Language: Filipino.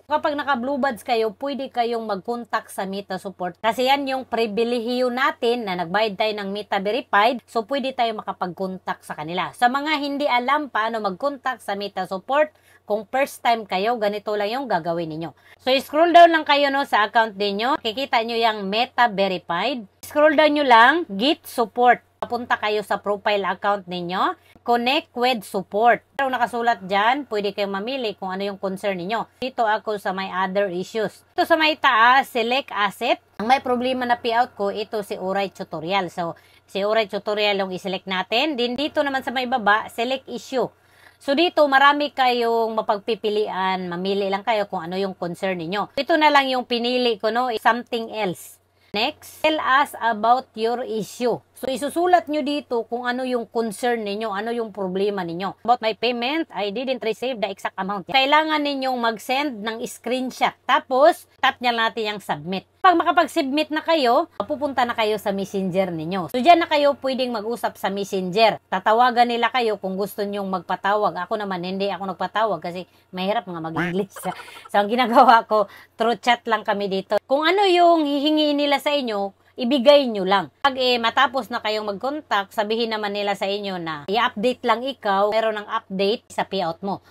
Kapag naka-blue badge kayo, pwede kayong mag-contact sa Meta Support. Kasi yan yung pribilehiyo natin na nagbayad tayo ng Meta Verified. So, pwede tayo makapag-contact sa kanila. Sa mga hindi alam paano mag-contact sa Meta Support, kung first time kayo, ganito lang yung gagawin ninyo. So, scroll down lang kayo no, sa account ninyo. Kikita nyo yung Meta Verified. Scroll down nyo lang, Get Support. Papunta kayo sa profile account ninyo. Connect with support. Kung nakasulat dyan, pwede kayong mamili kung ano yung concern ninyo. Dito ako sa may other issues. Ito sa may taas, select asset. Ang may problema na payout ko, ito si Uray Tutorial. So, si Uray Tutorial yung iselect natin. Din dito naman sa may baba, select issue. So, dito marami kayong mapagpipilian. Mamili lang kayo kung ano yung concern ninyo. Ito na lang yung pinili ko, no? Something else. Next, tell us about your issue. So, isusulat nyo dito kung ano yung concern ninyo, ano yung problema ninyo. About my payment, I didn't receive the exact amount. Kailangan ninyong mag-send ng screenshot. Tapos, tap nyo natin yung submit. Pag makapag-submit na kayo, pupunta na kayo sa messenger ninyo. So, dyan na kayo pwedeng mag-usap sa messenger. Tatawagan nila kayo kung gusto nyong magpatawag. Ako naman, hindi ako nagpatawag kasi mahirap nga mag-English. So, ang ginagawa ko, through chat lang kami dito. Kung ano yung hihingi nila sa inyo, ibigay nyo lang. Pag matapos na kayong mag-contact, sabihin naman nila sa inyo na i-update lang ikaw, pero ng update sa payout mo.